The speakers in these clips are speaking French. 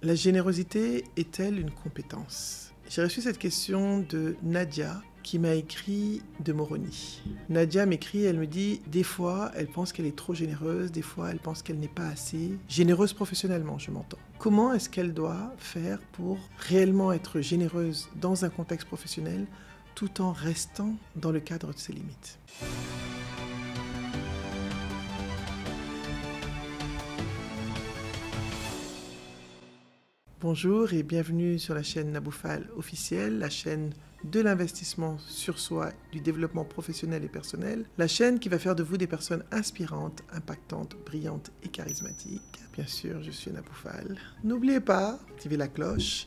La générosité est-elle une compétence? J'ai reçu cette question de Nadia qui m'a écrit de Moroni. Nadia m'écrit, elle me dit, des fois, elle pense qu'elle est trop généreuse, des fois, elle pense qu'elle n'est pas assez généreuse professionnellement, je m'entends. Comment est-ce qu'elle doit faire pour réellement être généreuse dans un contexte professionnel tout en restant dans le cadre de ses limites? Bonjour et bienvenue sur la chaîne Naboufal officielle, la chaîne de l'investissement sur soi, du développement professionnel et personnel, la chaîne qui va faire de vous des personnes inspirantes, impactantes, brillantes et charismatiques. Bien sûr, je suis Naboufal. N'oubliez pas d'activer la cloche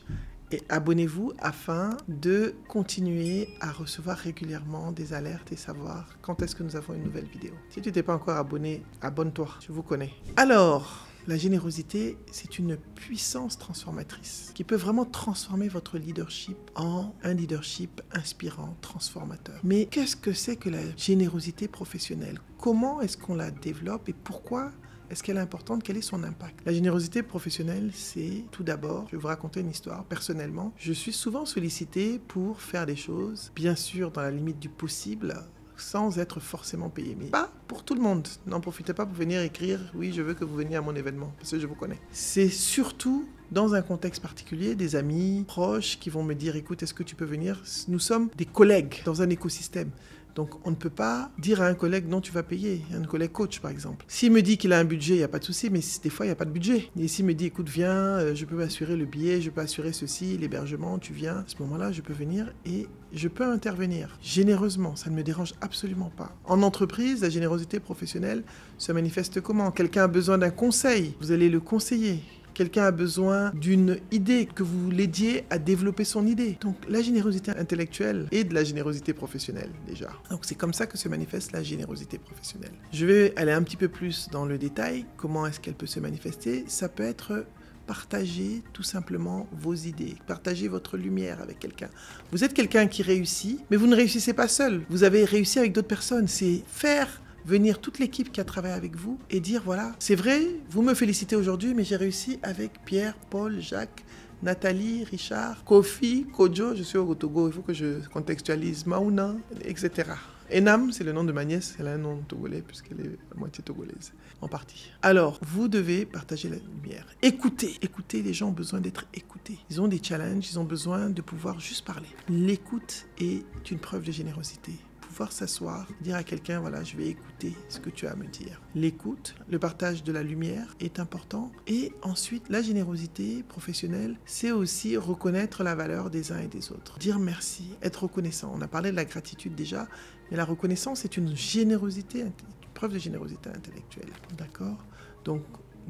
et abonnez-vous afin de continuer à recevoir régulièrement des alertes et savoir quand est-ce que nous avons une nouvelle vidéo. Si tu n'es pas encore abonné, abonne-toi, je vous connais. Alors, la générosité, c'est une puissance transformatrice qui peut vraiment transformer votre leadership en un leadership inspirant, transformateur. Mais qu'est-ce que c'est que la générosité professionnelle? Comment est-ce qu'on la développe et pourquoi est-ce qu'elle est importante? Quel est son impact? La générosité professionnelle, c'est tout d'abord, je vais vous raconter une histoire. Personnellement, je suis souvent sollicité pour faire des choses, bien sûr dans la limite du possible, sans être forcément payé. Mais pas pour tout le monde. N'en profitez pas pour venir écrire « Oui, je veux que vous veniez à mon événement » parce que je vous connais. C'est surtout dans un contexte particulier, des amis proches qui vont me dire « Écoute, est-ce que tu peux venir ?» Nous sommes des collègues dans un écosystème. Donc, on ne peut pas dire à un collègue, non, tu vas payer, un collègue coach, par exemple. S'il me dit qu'il a un budget, il n'y a pas de souci, mais des fois, il n'y a pas de budget. Et s'il me dit, écoute, viens, je peux assurer le billet, je peux assurer ceci, l'hébergement, tu viens. À ce moment-là, je peux venir et je peux intervenir généreusement. Ça ne me dérange absolument pas. En entreprise, la générosité professionnelle se manifeste comment? Quelqu'un a besoin d'un conseil, vous allez le conseiller. Quelqu'un a besoin d'une idée, que vous l'aidiez à développer son idée. Donc la générosité intellectuelle et de la générosité professionnelle déjà. Donc c'est comme ça que se manifeste la générosité professionnelle. Je vais aller un petit peu plus dans le détail. Comment est-ce qu'elle peut se manifester? Ça peut être partager tout simplement vos idées, partager votre lumière avec quelqu'un. Vous êtes quelqu'un qui réussit, mais vous ne réussissez pas seul. Vous avez réussi avec d'autres personnes. C'est faire venir toute l'équipe qui a travaillé avec vous et dire voilà, c'est vrai, vous me félicitez aujourd'hui, mais j'ai réussi avec Pierre, Paul, Jacques, Nathalie, Richard, Kofi, Kojo, je suis au Togo, il faut que je contextualise, Mauna, etc. Enam, c'est le nom de ma nièce, elle a un nom togolais puisqu'elle est à moitié togolaise, en partie. Alors, vous devez partager la lumière. Écoutez, les gens ont besoin d'être écoutés. Ils ont des challenges, ils ont besoin de pouvoir juste parler. L'écoute est une preuve de générosité. Pouvoir s'asseoir, dire à quelqu'un, voilà, je vais écouter ce que tu as à me dire. L'écoute, le partage de la lumière est important. Et ensuite, la générosité professionnelle, c'est aussi reconnaître la valeur des uns et des autres. Dire merci, être reconnaissant. On a parlé de la gratitude déjà, mais la reconnaissance est une générosité, une preuve de générosité intellectuelle. D'accord? Donc,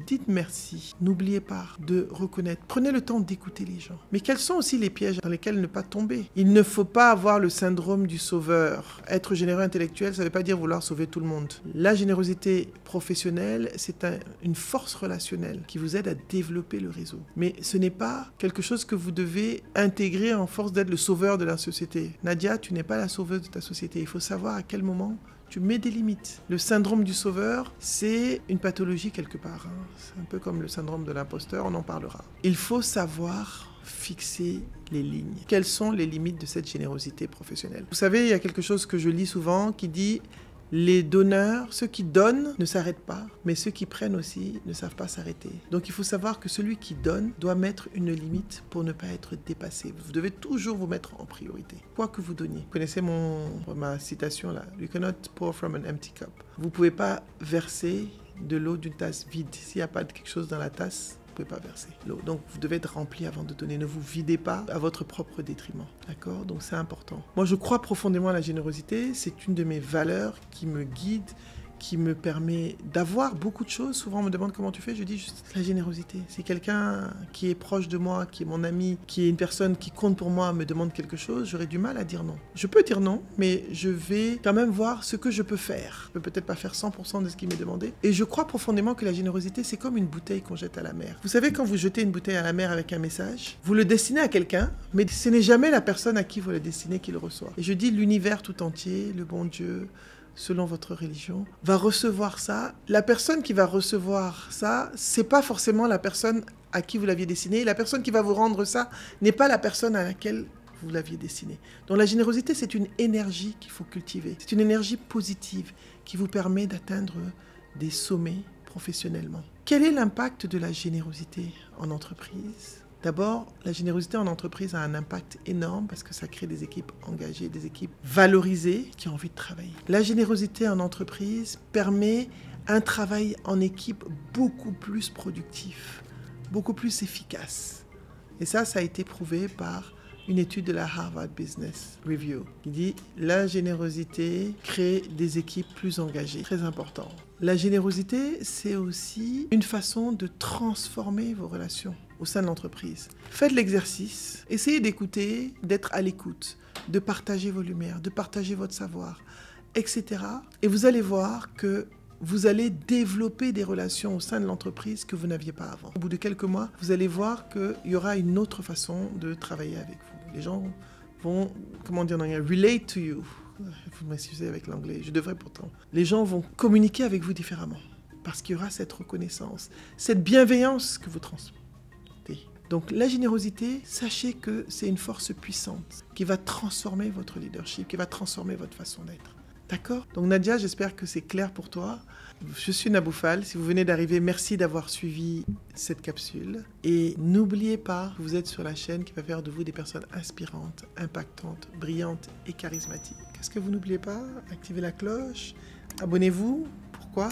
dites merci. N'oubliez pas de reconnaître. Prenez le temps d'écouter les gens. Mais quels sont aussi les pièges dans lesquels ne pas tomber? Il ne faut pas avoir le syndrome du sauveur. Être généreux intellectuel, ça ne veut pas dire vouloir sauver tout le monde. La générosité professionnelle, c'est une force relationnelle qui vous aide à développer le réseau. Mais ce n'est pas quelque chose que vous devez intégrer en force d'être le sauveur de la société. Nadia, tu n'es pas la sauveuse de ta société. Il faut savoir à quel moment tu mets des limites. Le syndrome du sauveur, c'est une pathologie quelque part. C'est un peu comme le syndrome de l'imposteur, on en parlera. Il faut savoir fixer les lignes. Quelles sont les limites de cette générosité professionnelle? Vous savez, il y a quelque chose que je lis souvent qui dit les donneurs, ceux qui donnent ne s'arrêtent pas, mais ceux qui prennent aussi ne savent pas s'arrêter. Donc il faut savoir que celui qui donne doit mettre une limite pour ne pas être dépassé. Vous devez toujours vous mettre en priorité, quoi que vous donniez. Vous connaissez ma citation là, You cannot pour from an empty cup. Vous ne pouvez pas verser de l'eau d'une tasse vide. S'il n'y a pas de quelque chose dans la tasse, vous ne pouvez pas verser l'eau. Donc vous devez être rempli avant de donner. Ne vous videz pas à votre propre détriment. D'accord? Donc c'est important. Moi je crois profondément à la générosité. C'est une de mes valeurs qui me guide, qui me permet d'avoir beaucoup de choses. Souvent on me demande comment tu fais, je dis juste la générosité. Si quelqu'un qui est proche de moi, qui est mon ami, qui est une personne qui compte pour moi, me demande quelque chose, j'aurais du mal à dire non. Je peux dire non, mais je vais quand même voir ce que je peux faire. Je peux peut-être pas faire 100% de ce qui m'est demandé. Et je crois profondément que la générosité, c'est comme une bouteille qu'on jette à la mer. Vous savez, quand vous jetez une bouteille à la mer avec un message, vous le destinez à quelqu'un, mais ce n'est jamais la personne à qui vous le destinez qui le reçoit. Et je dis l'univers tout entier, le bon Dieu, selon votre religion, va recevoir ça. La personne qui va recevoir ça, c'est pas forcément la personne à qui vous l'aviez destiné. La personne qui va vous rendre ça n'est pas la personne à laquelle vous l'aviez destiné. Donc la générosité, c'est une énergie qu'il faut cultiver. C'est une énergie positive qui vous permet d'atteindre des sommets professionnellement. Quel est l'impact de la générosité en entreprise ? D'abord, la générosité en entreprise a un impact énorme parce que ça crée des équipes engagées, des équipes valorisées qui ont envie de travailler. La générosité en entreprise permet un travail en équipe beaucoup plus productif, beaucoup plus efficace. Et ça a été prouvé par une étude de la Harvard Business Review qui dit la générosité crée des équipes plus engagées. Très important. La générosité, c'est aussi une façon de transformer vos relations au sein de l'entreprise. Faites l'exercice, essayez d'écouter, d'être à l'écoute, de partager vos lumières, de partager votre savoir, etc. Et vous allez voir que vous allez développer des relations au sein de l'entreprise que vous n'aviez pas avant. Au bout de quelques mois, vous allez voir qu'il y aura une autre façon de travailler avec vous. Les gens vont, comment dire en anglais, relate to you. Vous m'excusez avec l'anglais, je devrais pourtant. Les gens vont communiquer avec vous différemment parce qu'il y aura cette reconnaissance, cette bienveillance que vous transmettez. Donc la générosité, sachez que c'est une force puissante qui va transformer votre leadership, qui va transformer votre façon d'être. D'accord ? Donc Nadia, j'espère que c'est clair pour toi. Je suis Naboufal. Si vous venez d'arriver, merci d'avoir suivi cette capsule. Et n'oubliez pas, vous êtes sur la chaîne qui va faire de vous des personnes inspirantes, impactantes, brillantes et charismatiques. Qu'est-ce que vous n'oubliez pas ? Activez la cloche, abonnez-vous. Pourquoi ?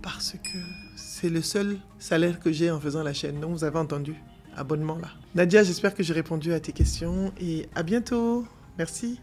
Parce que c'est le seul salaire que j'ai en faisant la chaîne. Donc vous avez entendu, abonnement là. Nadia, j'espère que j'ai répondu à tes questions et à bientôt. Merci.